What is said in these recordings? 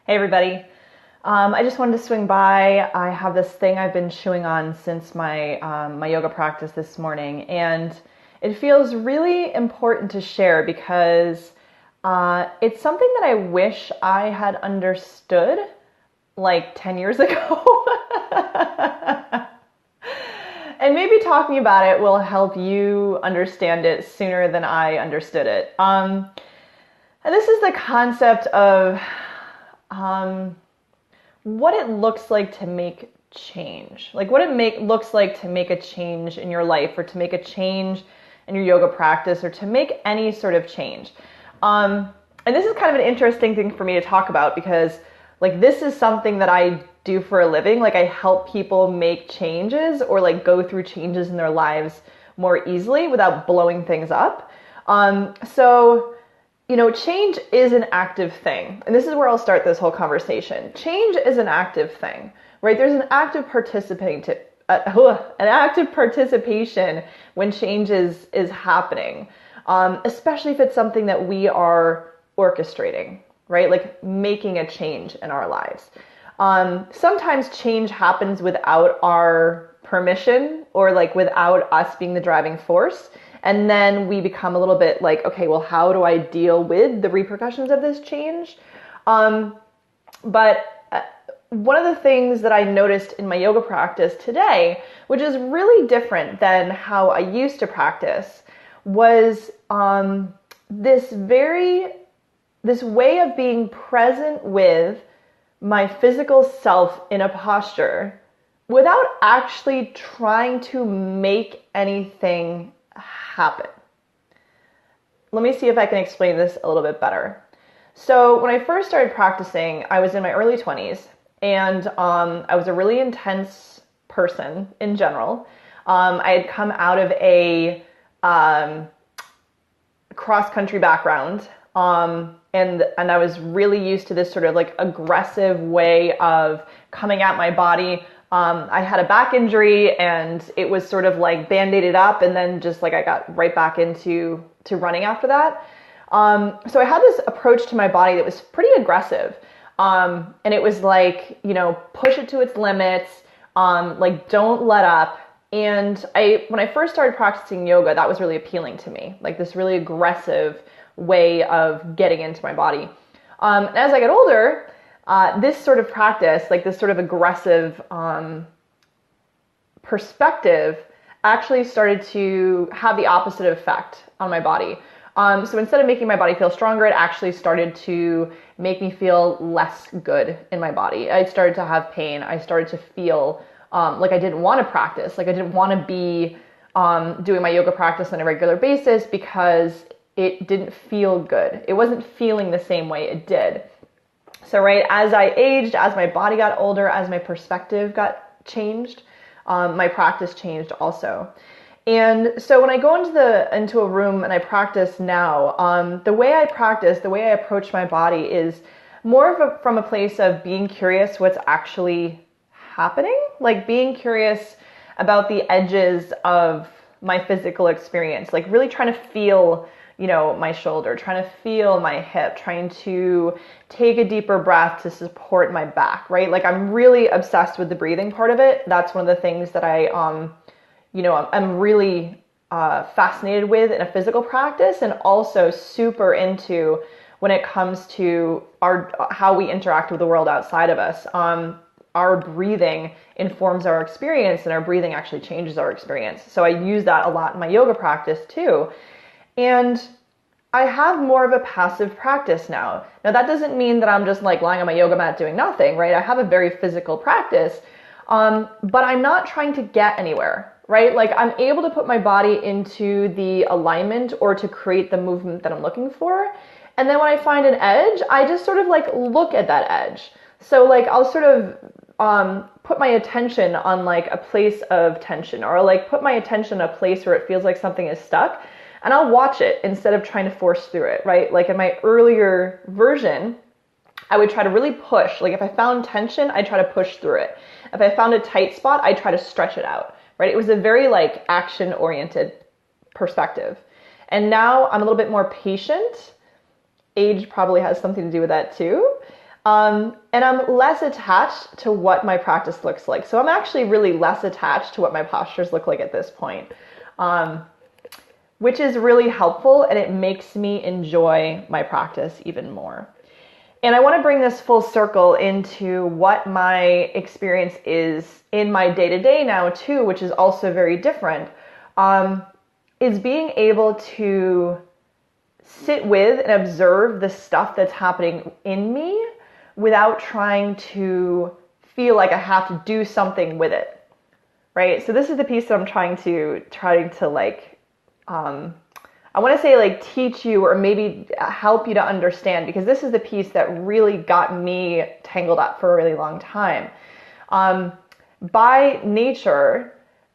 Hey everybody. I just wanted to swing by. I have this thing I've been chewing on since my yoga practice this morning, and it feels really important to share because it's something that I wish I had understood like 10 years ago. And maybe talking about it will help you understand it sooner than I understood it. And this is the concept of what it looks like to make change. Like what it looks like to make a change in your life, or to make a change in your yoga practice, or to make any sort of change. And this is kind of an interesting thing for me to talk about because like this is something that I do for a living. Like I help people make changes or like go through changes in their lives more easily without blowing things up. Change is an active thing. And this is where I'll start this whole conversation. Change is an active thing, right? There's an active participation when change is happening, especially if it's something that we are orchestrating, right? Like making a change in our lives. Sometimes change happens without our permission or like without us being the driving force. And then we become a little bit like, okay, well, how do I deal with the repercussions of this change? But one of the things that I noticed in my yoga practice today, which is really different than how I used to practice, was this way of being present with my physical self in a posture without actually trying to make anything happen. Let me see if I can explain this a little bit better. So when I first started practicing, I was in my early 20s, and I was a really intense person in general. I had come out of a cross-country background, and I was really used to this sort of like aggressive way of coming at my body. I had a back injury and it was sort of like band-aided up, and then just like I got right back into running after that. So I had this approach to my body that was pretty aggressive. And it was like, push it to its limits, like don't let up. And when I first started practicing yoga, that was really appealing to me, like this really aggressive way of getting into my body. And as I got older, this sort of practice, like this sort of aggressive perspective, actually started to have the opposite effect on my body. So instead of making my body feel stronger, it actually started to make me feel less good in my body. I started to have pain. I started to feel like I didn't want to practice, like I didn't want to be doing my yoga practice on a regular basis because it didn't feel good. It wasn't feeling the same way it did. So right, as I aged, as my body got older, as my perspective got changed, my practice changed also. And so when I go into a room and I practice now, the way I practice, the way I approach my body is more from a place of being curious what's actually happening, like being curious about the edges of my physical experience, like really trying to feel my shoulder, trying to feel my hip, trying to take a deeper breath to support my back, right? Like I'm really obsessed with the breathing part of it. That's one of the things that I'm really fascinated with in a physical practice, and also super into when it comes to how we interact with the world outside of us. Our breathing informs our experience, and our breathing actually changes our experience. So I use that a lot in my yoga practice too. And I have more of a passive practice now. Now that doesn't mean that I'm just like lying on my yoga mat doing nothing, right? I have a very physical practice, but I'm not trying to get anywhere, right? Like I'm able to put my body into the alignment or to create the movement that I'm looking for. And then when I find an edge, I just sort of like look at that edge. So like I'll sort of put my attention on like a place of tension, or like put my attention in a place where it feels like something is stuck. And I'll watch it instead of trying to force through it, right? Like in my earlier version, I would try to really push. Like if I found tension, I'd try to push through it. If I found a tight spot, I'd try to stretch it out, right? It was a very like action-oriented perspective. And now I'm a little bit more patient. Age probably has something to do with that too. And I'm less attached to what my practice looks like. So I'm actually really less attached to what my postures look like at this point, which is really helpful, and it makes me enjoy my practice even more. And I want to bring this full circle into what my experience is in my day-to-day now too, which is also very different, is being able to sit with and observe the stuff that's happening in me without trying to feel like I have to do something with it, right? So this is the piece that I'm trying to like, I want to say like teach you or maybe help you to understand, because this is the piece that really got me tangled up for a really long time. By nature,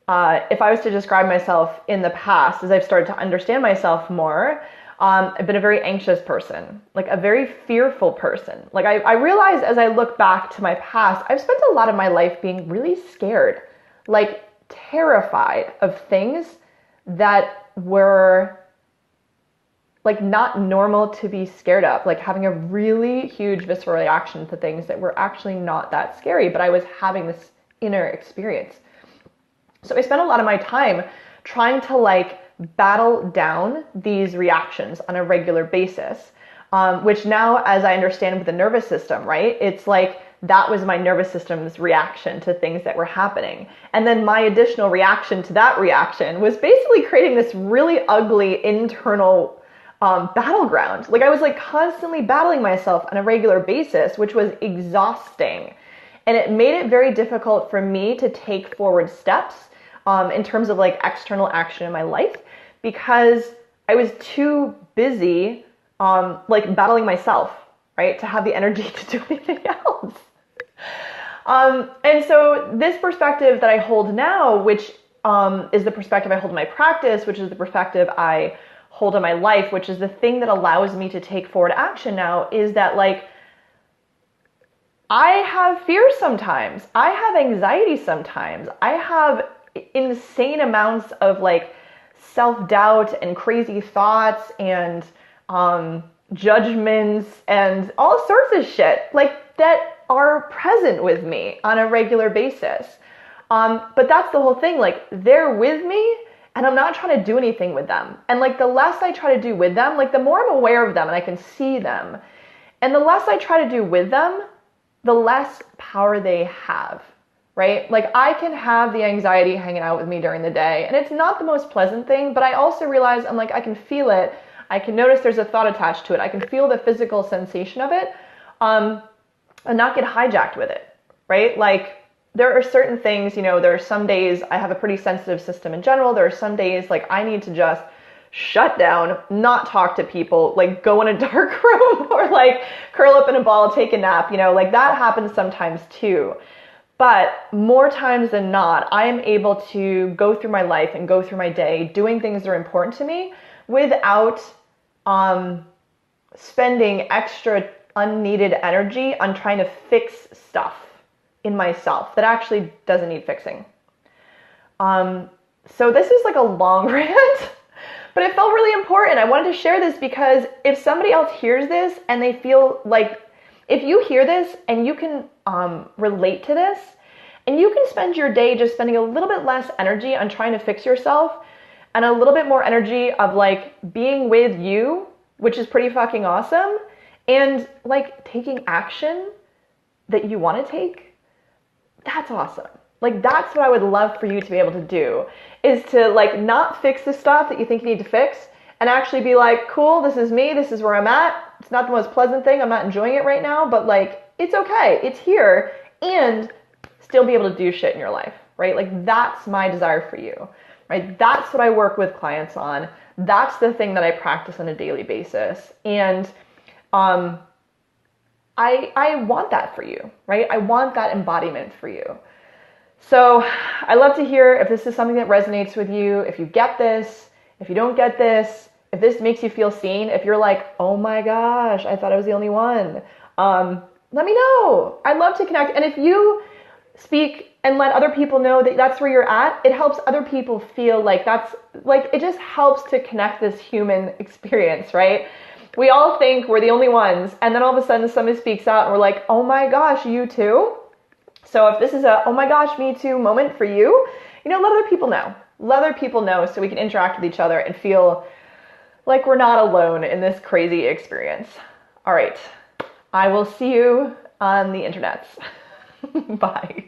if I was to describe myself in the past, as I've started to understand myself more, I've been a very anxious person, like a very fearful person. Like I realized as I look back to my past, I've spent a lot of my life being really scared, like terrified of things that were like not normal to be scared of, like having a really huge visceral reaction to things that were actually not that scary, but I was having this inner experience. So I spent a lot of my time trying to like battle down these reactions on a regular basis, which now, as I understand with the nervous system, right, it's like that was my nervous system's reaction to things that were happening. And then my additional reaction to that reaction was basically creating this really ugly internal battleground. Like I was like constantly battling myself on a regular basis, which was exhausting. And it made it very difficult for me to take forward steps in terms of like external action in my life, because I was too busy like battling myself, right, to have the energy to do anything else. And so this perspective that I hold now, which is the perspective I hold in my practice, which is the perspective I hold in my life, which is the thing that allows me to take forward action now, is that like I have fear sometimes. I have anxiety sometimes. I have insane amounts of like self-doubt and crazy thoughts and judgments and all sorts of shit like that are present with me on a regular basis. But that's the whole thing. Like they're with me, and I'm not trying to do anything with them. And like the less I try to do with them, like the more I'm aware of them and I can see them. And the less I try to do with them, the less power they have, right? Like I can have the anxiety hanging out with me during the day, and it's not the most pleasant thing, but I also realize I'm like, I can feel it. I can notice there's a thought attached to it. I can feel the physical sensation of it, and not get hijacked with it, right? Like there are certain things, you know, there are some days I have a pretty sensitive system in general. There are some days like I need to just shut down, not talk to people, like go in a dark room or like curl up in a ball, take a nap, you know, like that happens sometimes too. But more times than not, I am able to go through my life and go through my day doing things that are important to me without spending extra unneeded energy on trying to fix stuff in myself that actually doesn't need fixing. So this is like a long rant, but it felt really important. I wanted to share this because if somebody else hears this and they feel like, if you hear this and you can relate to this, and you can spend your day just spending a little bit less energy on trying to fix yourself and a little bit more energy of like being with you, which is pretty fucking awesome, and like taking action that you want to take, that's awesome. Like that's what I would love for you to be able to do, is to like not fix the stuff that you think you need to fix and actually be like, cool, this is me, this is where I'm at. It's not the most pleasant thing, I'm not enjoying it right now, but like it's okay, it's here, and still be able to do shit in your life, right? Like that's my desire for you, right? That's what I work with clients on. That's the thing that I practice on a daily basis. And I want that for you, right? I want that embodiment for you. So I love to hear if this is something that resonates with you, if you get this, if you don't get this, if this makes you feel seen, if you're like, oh my gosh, I thought I was the only one. Let me know. I'd love to connect. And if you speak and let other people know that that's where you're at, it helps other people feel like that's like, it just helps to connect this human experience, right? We all think we're the only ones, and then all of a sudden somebody speaks out and we're like, oh my gosh, you too? So if this is a oh my gosh, me too moment for you, let other people know. Let other people know so we can interact with each other and feel like we're not alone in this crazy experience. All right, I will see you on the internets. Bye.